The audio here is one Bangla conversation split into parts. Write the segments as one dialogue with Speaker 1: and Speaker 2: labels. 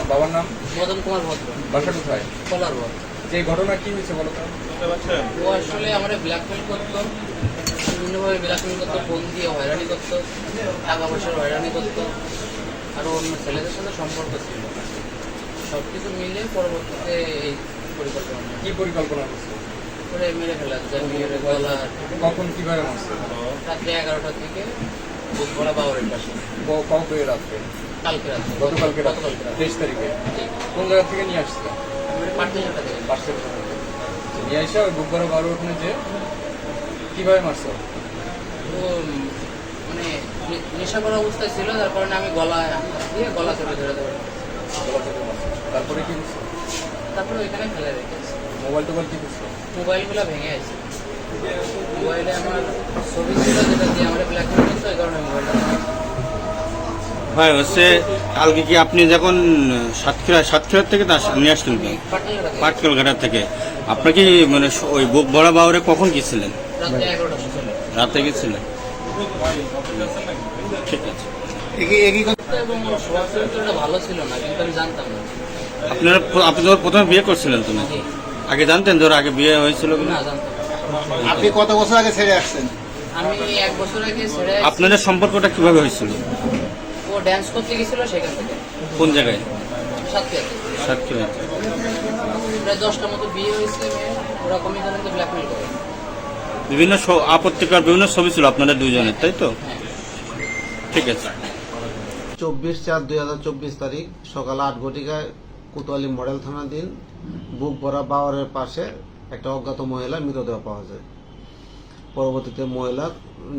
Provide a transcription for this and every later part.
Speaker 1: বাবার নাম
Speaker 2: মদন কুমার ভদ্র,
Speaker 1: বাসা কোথায়?
Speaker 2: কলার ভদ্র।
Speaker 1: যে ঘটনা কি হয়েছে বলো তো?
Speaker 2: ও আসলে আমরা ব্ল্যাকমেল করতো, বিভিন্নভাবে ব্ল্যাকমেল করতো, ফোন দিয়ে হয়রানি করতো, টাকা পয়সার হয়রানি করতো, আরও অন্য ছেলেদের সাথে সম্পর্ক ছিল। সব কিছু মিলে পরবর্তীতে এই পরিকল্পনা
Speaker 1: কি পরিকল্পনা করছে?
Speaker 2: করে মেরে ফেলা জামিনের গলা।
Speaker 1: কখন কিভাবে মারছে?
Speaker 2: রাত্রে 11টা থেকে বুধবার 12-এর পাশে।
Speaker 1: কবে রাত্রে?
Speaker 2: কালকে রাত্রে,
Speaker 1: গতকালকে রাত্রে,
Speaker 2: গতকালকে রাত্রে।
Speaker 1: 23 তারিখে। কোন জায়গা থেকে নিয়ে আসছিল?
Speaker 2: পাটনাঘাটা থেকে।
Speaker 1: পার্সেল নিয়ে এসে ওই বুধবার 12 ওখানে যে কিভাবে মারছে?
Speaker 2: তো মানে নেশা করা অবস্থায় ছিল, যার কারণে আমি গলায় দিয়ে গলা ধরে ধরে ধরে
Speaker 1: গলা থেকে মারছে। তারপরে কি করছে?
Speaker 2: তারপরে ওইখানে ফেলে রেখেছি।
Speaker 1: মোবাইল টোবাইল কি করছে?
Speaker 2: মোবাইলগুলো ভেঙে আছে। মোবাইলে আমার ছবি ছিল, যেটা দিয়ে আমার ব্ল্যাকমেল করতো, এই কারণে মোবাইলটা
Speaker 3: ভাই হচ্ছে কালকে কি আপনি যখন সাতক্ষীরা থেকে নিয়ে আসলেন পাটকেলঘাটা থেকে, আপনি কি মানে ওই বুক ভরা বাউরে কখন গেছিলেন?
Speaker 2: রাত্রে 11টার সময়।
Speaker 3: রাতে গেছিলেন? ঠিক আছে।
Speaker 2: এবং ওর স্বভাব চরিত্রটা ভালো ছিল না, কিন্তু আমি জানতাম না।
Speaker 3: আপনি যখন প্রথমে বিয়ে করছিলেন তুমি আগে জানতেন ধর আগে বিয়ে হয়েছিল
Speaker 2: না, জানতাম না।
Speaker 4: আপনি কত বছর আগে ছেড়ে আসছেন?
Speaker 2: আমি 1 বছর আগে ছেড়ে
Speaker 3: আপনাদের সম্পর্কটা কিভাবে হয়েছিল?
Speaker 2: ও ড্যান্স করতে গেছিল সেখান থেকে।
Speaker 3: কোন জায়গায়?
Speaker 2: সাতক্ষীরা।
Speaker 3: সাতক্ষীরা।
Speaker 2: প্রায় 10টা মতো বিয়ে হয়েছে, ওরকমই ধরেন ব্ল্যাকমেল করে।
Speaker 3: বিভিন্ন আপত্তিকর বিভিন্ন ছবি ছিল আপনাদের দুইজনের, তাই তো?
Speaker 2: হ্যাঁ।
Speaker 3: ঠিক আছে।
Speaker 4: 24/4/2024 তারিখ সকাল 8 ঘটিকায় কোতোয়ালি মডেল থানাধীন বুক ভরা বাওয়ারের পাশে একটা অজ্ঞাত মহিলার মৃতদেহ পাওয়া যায়। পরবর্তীতে মহিলার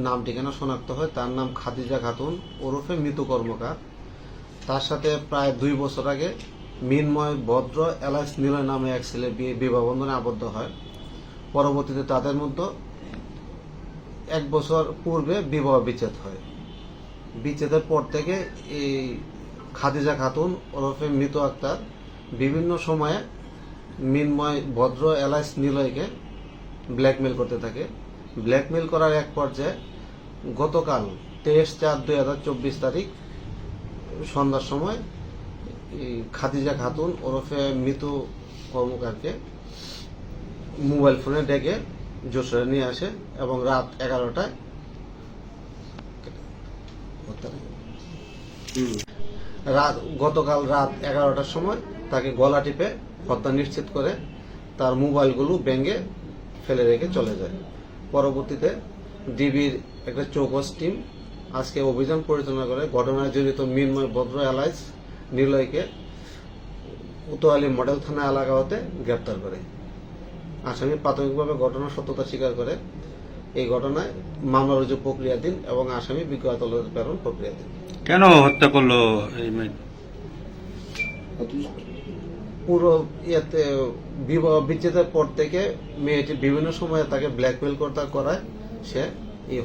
Speaker 4: নাম ঠিকানা শনাক্ত হয়। তার নাম খাদিজা খাতুন ওরফে মৃত কর্মকার। তার সাথে প্রায় 2 বছর আগে মিনময় ভদ্র এলাইস নিলয় নামে এক ছেলে বিবাহ বন্ধনে আবদ্ধ হয়। পরবর্তীতে তাদের মধ্যে 1 বছর পূর্বে বিবাহ বিচ্ছেদ হয়। বিচ্ছেদের পর থেকে এই খাদিজা খাতুন ওরফে মৃত আক্তার বিভিন্ন সময়ে মিনময় ভদ্র এলাইস নিলয়কে ব্ল্যাকমেল করতে থাকে। ব্ল্যাকমেল করার এক পর্যায়ে গতকাল 23/4/2024 তারিখ সন্ধ্যার সময় খাদিজা খাতুন ওরফে মৃত কর্মকারকে মোবাইল ফোনে ডেকে যশোরে নিয়ে আসে এবং রাত 11টায় গতকাল রাত 11টার সময় তাকে গলা টিপে হত্যা নিশ্চিত করে তার মোবাইলগুলো ভেঙে ফেলে রেখে চলে যায়। পরবর্তীতে ডিবির একটা চৌকস টিম আজকে অভিযান পরিচালনা করে ঘটনায় জড়িত মিনময় ভদ্র এলাইস নিলয়কে কোতোয়ালি মডেল থানা এলাকা হতে গ্রেপ্তার করে। আসামি প্রাথমিকভাবে ঘটনার সত্যতা স্বীকার করে। এই ঘটনায় মামলা রুজু প্রক্রিয়াধীন এবং আসামি বিজ্ঞ আদালতে প্রেরণ প্রক্রিয়াধীন।
Speaker 3: কেন হত্যা করলো এই মেয়ে?
Speaker 4: পুরো ইয়েতে বিবাহ বিচ্ছেদের পর থেকে মেয়েটি বিভিন্ন সময়ে তাকে ব্ল্যাকমেল করায় সে এই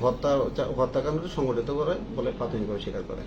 Speaker 4: হত্যাকাণ্ডটি সংঘটিত করে বলে প্রাথমিকভাবে স্বীকার করে।